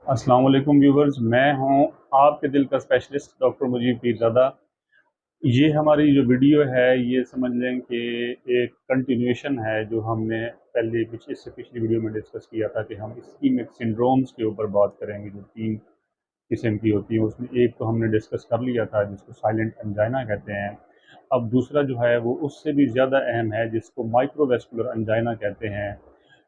अस्सलाम वालेकुम व्यूवर्स, मैं हूं आपके दिल का स्पेशलिस्ट डॉक्टर मुजीब पीरज़ादा। ये हमारी जो वीडियो है ये समझ लें कि एक कंटिन्यूएशन है जो हमने पहले इससे पिछली वीडियो में डिस्कस किया था कि हम इस्कीमिक सिंड्रोम्स के ऊपर बात करेंगे जो तीन किस्म की होती हैं। उसमें एक तो हमने डिस्कस कर लिया था जिसको साइलेंट एंजाइना कहते हैं। अब दूसरा जो है वो उससे भी ज़्यादा अहम है जिसको माइक्रोवेस्कुलर एंजाइना कहते हैं।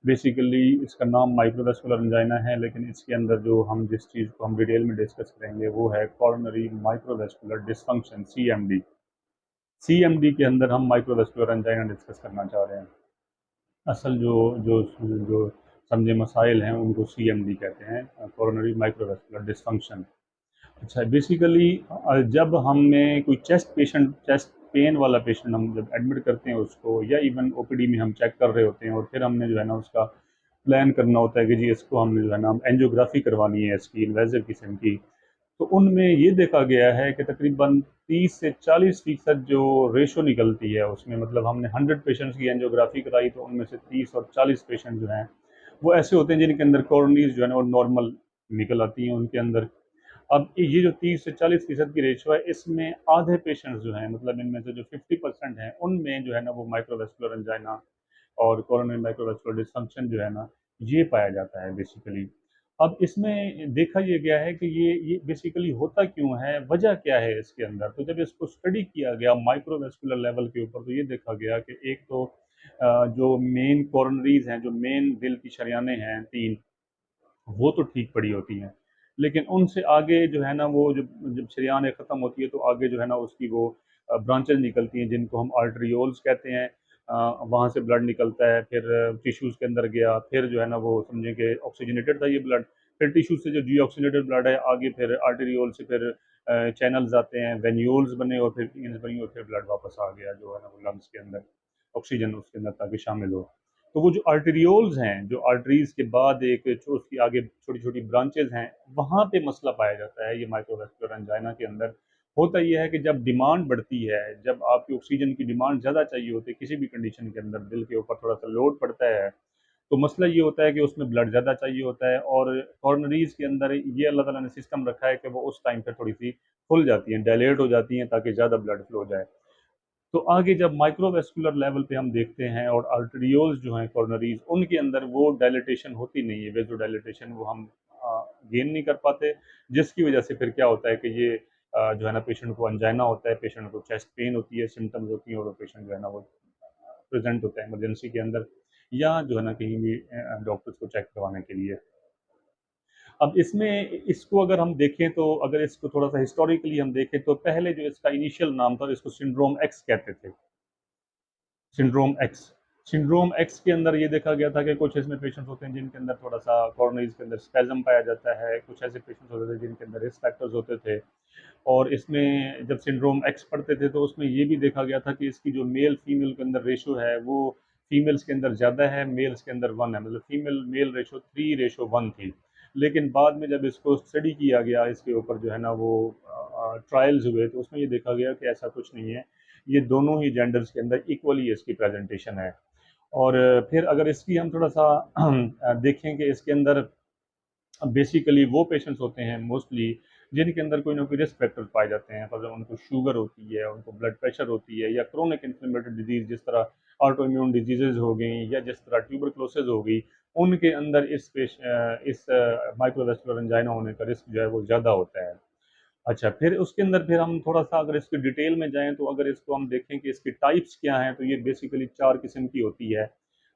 बेसिकली इसका नाम माइक्रोवेस्कुलर एंजाइना है, लेकिन इसके अंदर जो हम जिस चीज़ को हम डिटेल में डिस्कस करेंगे वो है coronary microvascular dysfunction, CMD. CMD के अंदर हम माइक्रोवेस्कुलर एंजाइना डिस्कस करना चाह रहे हैं। असल जो जो जो समझे मसाइल हैं उनको सीएमडी कहते हैं, कॉरोनरी माइक्रोवेस्कुलर डिसफंक्शन। अच्छा, बेसिकली जब हमें कोई चेस्ट पेन वाला पेशेंट हम जब एडमिट करते हैं उसको, या इवन ओपीडी में हम चेक कर रहे होते हैं और फिर हमने जो है ना उसका प्लान करना होता है कि जी इसको हमने जो है ना एंजियोग्राफी करवानी है इसकी इन्वेजिव किस्म की। तो उनमें ये देखा गया है कि तकरीबन 30 से 40% जो रेशो निकलती है उसमें, मतलब हमने 100 पेशेंट्स की एंजियोग्राफी कराई तो उनमें से 30 और 40 पेशेंट जो हैं वो ऐसे होते हैं जिनके अंदर कोरोनीज जो है ना वो नॉर्मल निकल आती हैं उनके अंदर। अब ये जो 30 से 40% की रेशो है इसमें आधे पेशेंट्स जो हैं, मतलब इनमें से जो 50% हैं उनमें जो है ना वो माइक्रोवेस्कुलर एंजाइना और कोरोनरी माइक्रोवेस्कुलर डिसफंक्शन जो है ना ये पाया जाता है बेसिकली। अब इसमें देखा ये गया है कि ये बेसिकली होता क्यों है, वजह क्या है इसके अंदर। तो जब इसको स्टडी किया गया माइक्रोवेस्कुलर लेवल के ऊपर तो ये देखा गया कि एक तो जो मेन कोरोनरीज हैं, जो मेन दिल की शरियानें हैं तीन, वो तो ठीक पड़ी होती हैं, लेकिन उनसे आगे जो है ना वो जब जब शरेआन ख़त्म होती है तो आगे जो है ना उसकी वो ब्रांचेज निकलती हैं जिनको हम आर्टरियोल्स कहते हैं। वहाँ से ब्लड निकलता है, फिर टिश्यूज़ के अंदर गया, फिर जो है ना वो समझें कि ऑक्सीजनेटेड था ये ब्लड, फिर टिश्यू से जो डीऑक्सीजनेटेड ब्लड है आगे फिर आर्टेरियोल से फिर चैनल्स आते हैं, वेन्यूल्स बने और फिर वेन्स बनी और फिर ब्लड वापस आ गया जो है ना वो लंग्स के अंदर, ऑक्सीजन उसके अंदर ताकि शामिल हो। तो वो जो आर्टेरियोल्स हैं, जो आर्टरीज के बाद एक उसकी आगे छोटी छोटी ब्रांचेज हैं, वहाँ पे मसला पाया जाता है ये माइक्रोवेस्कुलर एंजाइना के अंदर। होता यह है कि जब डिमांड बढ़ती है, जब आपकी ऑक्सीजन की डिमांड ज़्यादा चाहिए होती है किसी भी कंडीशन के अंदर, दिल के ऊपर थोड़ा सा लोड पड़ता है, तो मसला ये होता है कि उसमें ब्लड ज़्यादा चाहिए होता है और कॉर्नरीज के अंदर ये अल्लाह ताला ने सिस्टम रखा है कि वो उस टाइम पर थोड़ी सी खुल जाती हैं, डायलेट हो जाती हैं ताकि ज़्यादा ब्लड फ्लो जाए। तो आगे जब माइक्रोवेस्कुलर लेवल पे हम देखते हैं और आर्टरियोल्स जो हैं कॉर्नरीज, उनके अंदर वो डायलिटेशन होती नहीं है, वेजो डायलिटेशन वो हम गेन नहीं कर पाते, जिसकी वजह से फिर क्या होता है कि ये जो है ना पेशेंट को अंजाइना होता है, पेशेंट को चेस्ट पेन होती है, सिम्टम्स होती हैं और वो पेशेंट जो है ना वो प्रेजेंट होता है इमरजेंसी के अंदर या जो है ना कहीं भी डॉक्टर्स को चेक करवाने के लिए। अब इसमें इसको अगर हम देखें तो अगर इसको थोड़ा सा हिस्टोरिकली हम देखें तो पहले जो इसका इनिशियल नाम था इसको सिंड्रोम एक्स कहते थे। सिंड्रोम एक्स, सिंड्रोम एक्स के अंदर ये देखा गया था कि कुछ इसमें पेशेंट्स होते हैं जिनके अंदर थोड़ा सा कोरोनरीज के अंदर स्पेजम पाया जाता है, कुछ ऐसे पेशेंट्स होते थे जिनके अंदर रिस्क फैक्टर्स होते थे। और इसमें जब सिंड्रोम एक्स पढ़ते थे तो उसमें ये भी देखा गया था कि इसकी जो मेल फीमेल के अंदर रेशो है वो फीमेल्स के अंदर ज़्यादा है, मेल्स के अंदर वन है, मतलब फीमेल मेल रेशो 3:1 थी। लेकिन बाद में जब इसको स्टडी किया गया इसके ऊपर जो है ना वो ट्रायल्स हुए तो उसमें ये देखा गया कि ऐसा कुछ नहीं है, ये दोनों ही जेंडर्स के अंदर इक्वली इसकी प्रेजेंटेशन है। और फिर अगर इसकी हम थोड़ा सा देखें कि इसके अंदर बेसिकली वो पेशेंट्स होते हैं मोस्टली जिनके अंदर कोई ना कोई रिस्क फैक्टर पाए जाते हैं, मतलब उनको शुगर होती है, उनको ब्लड प्रेशर होती है, या क्रोनिक इन्फ्लेमेटरी डिजीज जिस तरह ऑटो इम्यून डिजीजेज हो गई या जिस तरह ट्यूबरक्लोसिस हो गई, उनके अंदर इस माइक्रोवेस्कुलर एंजाइना होने का रिस्क जो है वो ज़्यादा होता है। अच्छा, फिर उसके अंदर फिर हम थोड़ा सा अगर इसकी डिटेल में जाएं तो अगर इसको हम देखें कि इसकी टाइप्स क्या हैं तो ये बेसिकली चार किस्म की होती है।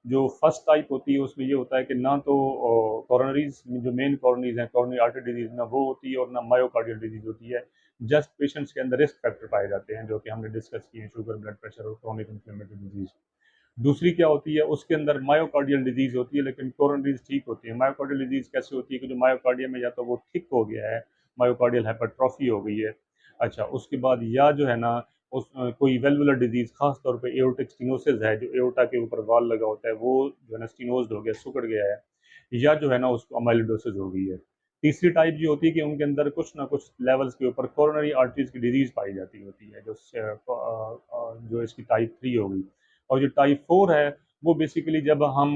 जो फर्स्ट टाइप होती है उसमें ये होता है कि ना तो कॉरोनरीज जो मेन कॉरोनरीज हैं, कॉरोनरी आर्टरी डिजीज ना वो होती है और ना मायोकार्डियल डिजीज होती है। जस्ट पेशेंट्स के अंदर रिस्क फैक्टर पाए जाते हैं जो कि हमने डिस्कस किए हैं, शुगर, ब्लड प्रेशर और क्रोनिक इन्फ्लेमेटरी डिजीज। दूसरी क्या होती है, उसके अंदर मायोकार्डियल डिजीज होती है लेकिन कोरोनरीज ठीक होती है। मायोकार्डियल डिजीज कैसे होती है कि जो मायोकार्डियम में या तो वो थिक हो गया है, मायोकार्डियल हाइपरट्रॉफी हो गई है। अच्छा, उसके बाद या जो है ना कोई वेल्वुलर डिजीज, खास तौर पे एओर्टिक स्टेनोसिस है, जो एओर्टा के ऊपर वाल लगा होता है वो जो है ना स्टेनोज्ड हो गया, सिकुड़ गया है, या जो है ना उसको अमाइलोडोसिस हो गई है। तीसरी टाइप ये होती है कि उनके अंदर कुछ ना कुछ लेवल्स के ऊपर कोरोनरी आर्टरीज की डिजीज पाई जाती होती है, जो इसकी टाइप 3 हो गई। और जो टाइप 4 है वो बेसिकली जब हम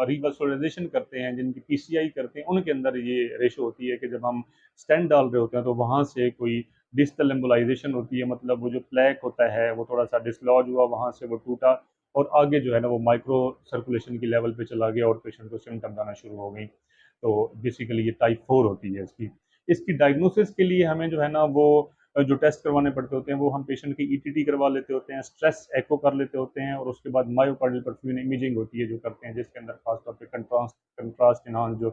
रिवैस्कुलराइजेशन करते हैं, जिनकी पीसीआई करते हैं, उनके अंदर ये रेशो होती है कि जब हम स्टेंट डाल रहे होते हैं तो वहाँ से कोई डिस्टल एम्बोलाइजेशन होती है, मतलब वो जो प्लेक होता है वो थोड़ा सा डिसलॉज हुआ, वहाँ से वो टूटा और आगे जो है ना वो माइक्रो सर्कुलेशन की लेवल पे चला गया और पेशेंट को सिम्टम्स आना शुरू हो गई। तो बेसिकली ये टाइप 4 होती है इसकी। इसकी डायग्नोसिस के लिए हमें जो है ना वो जो टेस्ट करवाने पड़ते होते हैं वो हम पेशेंट की ईटीटी करवा लेते होते हैं, स्ट्रेस एको कर लेते होते हैं और उसके बाद मायोकार्डियल परफ्यूजन इमेजिंग होती है जो करते हैं, जिसके अंदर खासतौर पे कंट्रास्ट इन्हांस जो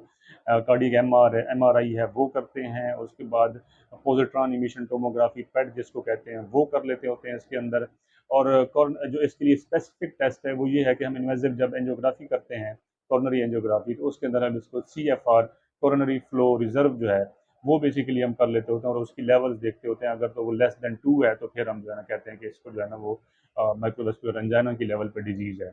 कार्डियक एमआरआई है वो करते हैं। उसके बाद पोजिट्रॉन इमिशन टोमोग्राफी पेट जिसको कहते हैं वो कर लेते होते हैं इसके अंदर। और जो इसके लिए स्पेसिफिक टेस्ट है वो ये है कि हम इन्वेजिव जब एंजियोग्राफी करते हैं, कॉर्नरी एंजियोग्राफी, तो उसके अंदर हम इसको CFR कॉर्नरी फ्लो रिजर्व जो है वो बेसिकली हम कर लेते होते हैं और उसकी लेवल्स देखते होते हैं। अगर तो वो लेस देन 2 है तो फिर हम जो है ना कहते हैं कि इसको जो है ना वो माइक्रोवेस्कुलर एंजाइना की लेवल पे डिजीज है।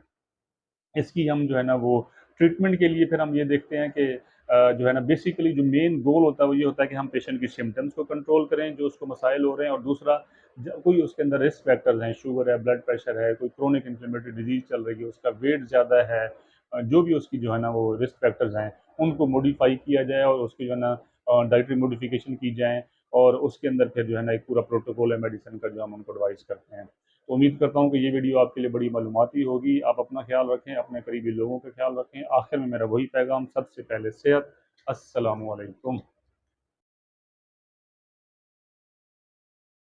इसकी हम जो है ना वो ट्रीटमेंट के लिए फिर हम ये देखते हैं कि जो है ना बेसिकली जो मेन गोल होता है वो ये होता है कि हम पेशेंट की सिम्टम्स को कंट्रोल करें जो उसको मसाइल हो रहे हैं, और दूसरा कोई उसके अंदर रिस्क फैक्टर्स हैं, शुगर है, ब्लड प्रेशर है, कोई क्रोनिक इन्फ्लेमेटरी डिजीज चल रही है, उसका वेट ज़्यादा है, जो भी उसकी जो है ना वो रिस्क फैक्टर्स हैं उनको मॉडिफाई किया जाए और उसकी जो है ना डाइटरी मॉडिफिकेशन की जाए, और उसके अंदर फिर जो है ना एक पूरा प्रोटोकॉल है मेडिसिन का जो हम उनको एडवाइस करते हैं। तो उम्मीद करता हूँ कि ये वीडियो आपके लिए बड़ी मालूमाती होगी। आप अपना ख्याल रखें, अपने करीबी लोगों का ख्याल रखें। आखिर में मेरा वही पैगाम, सबसे पहले सेहत। अस्सलामु अलैकुम।